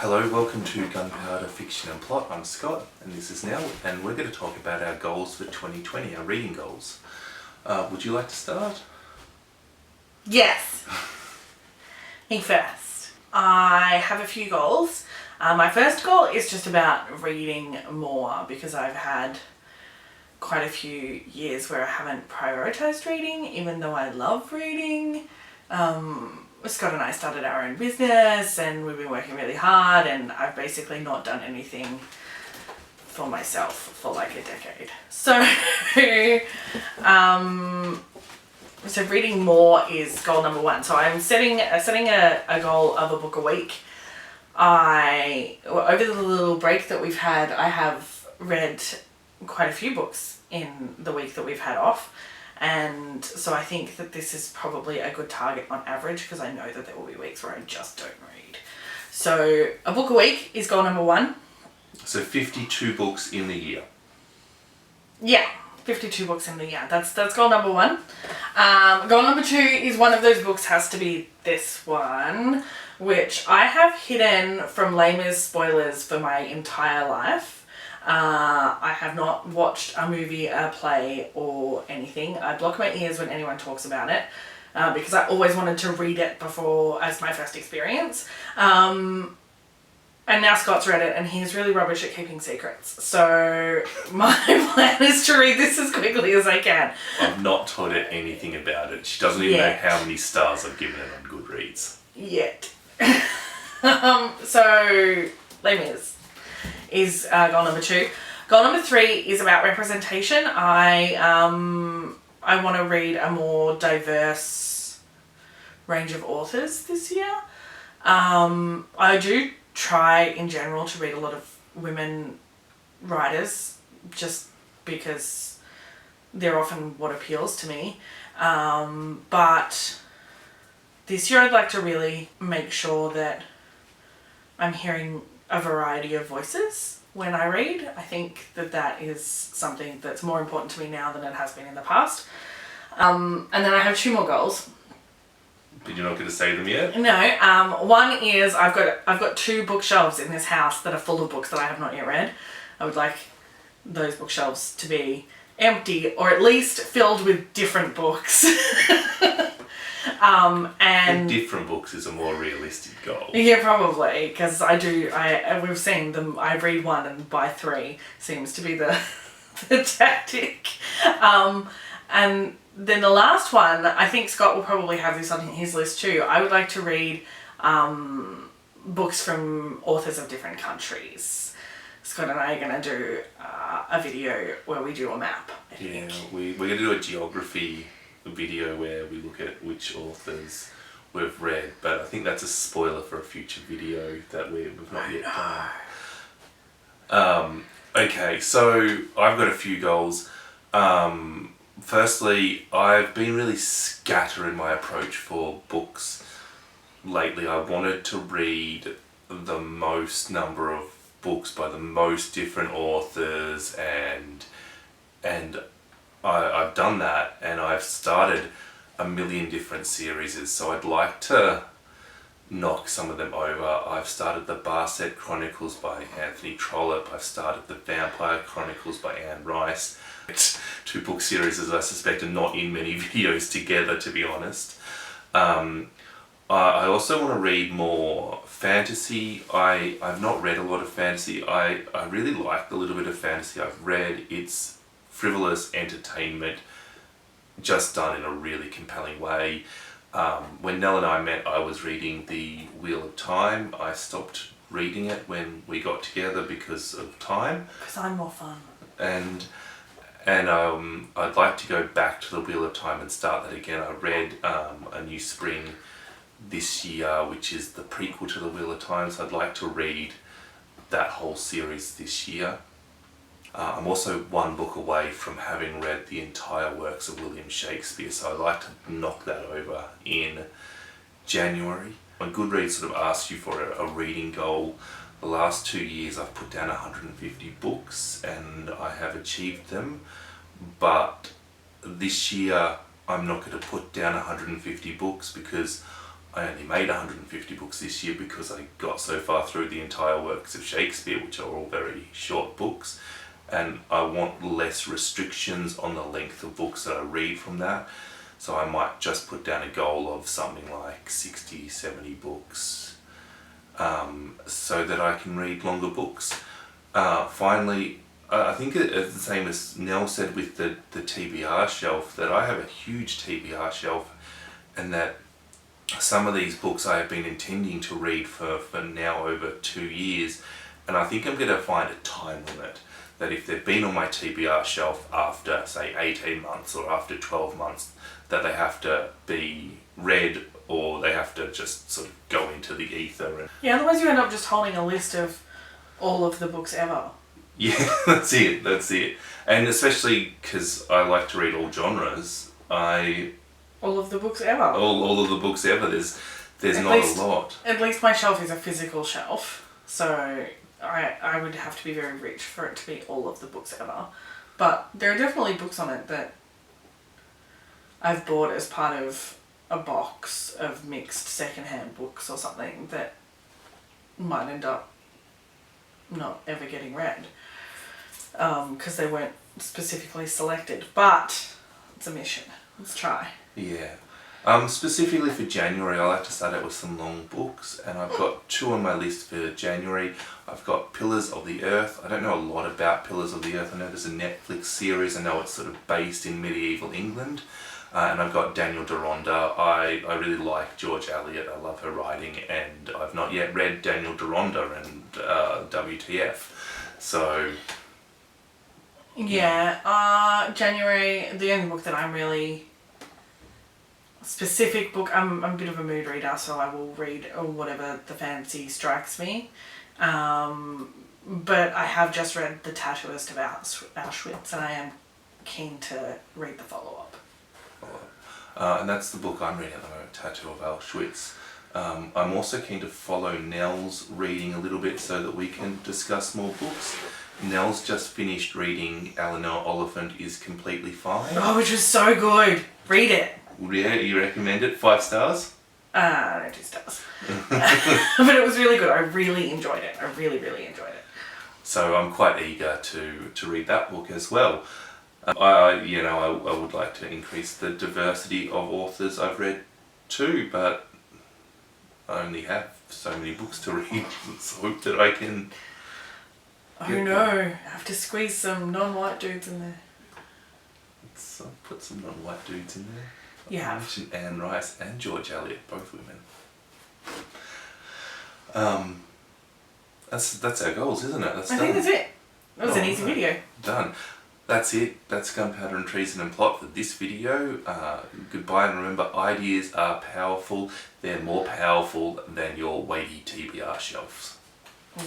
Hello, welcome to Gunpowder Fiction and Plot. I'm Scott and this is Nell, and we're going to talk about our goals for 2020, our reading goals. Would you like to start? Yes. Me first. I have a few goals. My first goal is just about reading more because I've had quite a few years where I haven't prioritised reading, even though I love reading. Scott and I started our own business and we've been working really hard, and I've basically not done anything for myself for like a decade. So, so reading more is goal number one. So I'm setting a goal of a book a week. Over the little break that we've had, I have read quite a few books in the week that we've had off. And so I think that this is probably a good target on average, because I know that there will be weeks where I just don't read. So a book a week is goal number one. So 52 books in the year. Yeah, 52 books in the year. That's goal number one. Goal number two is one of those books has to be this one, which I have hidden from Lamers spoilers for my entire life. I have not watched a movie, a play, or anything. I block my ears when anyone talks about it because I always wanted to read it before as my first experience. And now Scott's read it and he's really rubbish at keeping secrets. So my plan is to read this as quickly as I can. I've not told her anything about it. She doesn't even know how many stars I've given it on Goodreads. Yet. So, Les Mis is goal number two. Goal number three is about representation. I want to read a more diverse range of authors this year. I do try in general to read a lot of women writers just because they're often what appeals to me. But this year I'd like to really make sure that I'm hearing a variety of voices when I read. I think that is something that's more important to me now than it has been in the past. And then I have two more goals. But you're not going to say them yet? No. One is I've got two bookshelves in this house that are full of books that I have not yet read. I would like those bookshelves to be empty or at least filled with different books. And different books is a more realistic goal. Yeah, probably, because we've seen them. I read one and buy three seems to be the tactic. And then the last one, I think Scott will probably have this on his list too. I would like to read books from authors of different countries. Scott and I are going to do a video where we do a map, I think. Yeah, we're going to do a geography video where we look at which authors we've read, but I think that's a spoiler for a future video that we've not yet done. Okay, so I've got a few goals. Firstly, I've been really scatter in my approach for books lately. I wanted to read the most number of books by the most different authors, and I've done that, and I've started a million different series, so I'd like to knock some of them over. I've started the Barset Chronicles by Anthony Trollope. I've started the Vampire Chronicles by Anne Rice. Two book series I suspect are not in many videos together, to be honest. I also want to read more fantasy. I've not read a lot of fantasy. I really like the little bit of fantasy I've read. It's frivolous entertainment, just done in a really compelling way. When Nell and I met, I was reading The Wheel of Time. I stopped reading it when we got together because of time. Because I'm more fun. And I'd like to go back to The Wheel of Time and start that again. I read A New Spring this year, which is the prequel to The Wheel of Time, so I'd like to read that whole series this year. I'm also one book away from having read the entire works of William Shakespeare, so I'd like to knock that over in January. When Goodreads sort of asks you for a reading goal, the last 2 years I've put down 150 books and I have achieved them, but this year I'm not going to put down 150 books because I only made 150 books this year because I got so far through the entire works of Shakespeare, which are all very short books, and I want less restrictions on the length of books that I read from that. So I might just put down a goal of something like 60, 70 books, so that I can read longer books. Finally, I think it's the same as Nell said with the TBR shelf, that I have a huge TBR shelf, and that some of these books I have been intending to read for now over 2 years, and I think I'm going to find a time limit, that if they've been on my TBR shelf after, say, 18 months or after 12 months, that they have to be read, or they have to just sort of go into the ether. And Yeah, otherwise you end up just holding a list of all of the books ever. yeah, that's it. And especially because I like to read all genres, All of the books ever. all of the books ever, there's At not least- a lot. At least my shelf is a physical shelf, so I would have to be very rich for it to be all of the books ever. But there are definitely books on it that I've bought as part of a box of mixed secondhand books or something that might end up not ever getting read because they weren't specifically selected. But it's a mission. Let's try. Yeah. Specifically for January, I like to start out with some long books, and I've got 2 on my list for January. I've got Pillars of the Earth. I don't know a lot about Pillars of the Earth. I know there's a Netflix series. I know it's sort of based in medieval England. And I've got Daniel Deronda. I really like George Eliot. I love her writing, and I've not yet read Daniel Deronda and WTF. So Yeah, January, the only book that I'm really specific book, I'm a bit of a mood reader, so I will read whatever the fancy strikes me. But I have just read The Tattooist of Auschwitz, and I am keen to read the follow-up. and that's the book I'm reading at the moment, Tattoo of Auschwitz. I'm also keen to follow Nell's reading a little bit so that we can discuss more books. Nell's just finished reading Eleanor Oliphant is Completely Fine. Oh, which was so good. Read it. Yeah, you recommend it? 5 stars? No, 2 stars. But it was really good. I really enjoyed it. I really, really enjoyed it. So I'm quite eager to read that book as well. I would like to increase the diversity of authors I've read too, but I only have so many books to read. Let's hope that I can. Oh no, I have to squeeze some non-white dudes in there. Let's put some non-white dudes in there. You I have. mentioned Anne Rice and George Eliot, both women. That's our goals, isn't it? That's I done. think that's it. That was an Oh, easy right. video. Done. That's it. That's Gunpowder and Treason and Plot for this video. Goodbye, and remember, ideas are powerful. They're more powerful than your weighty TBR shelves. Ooh.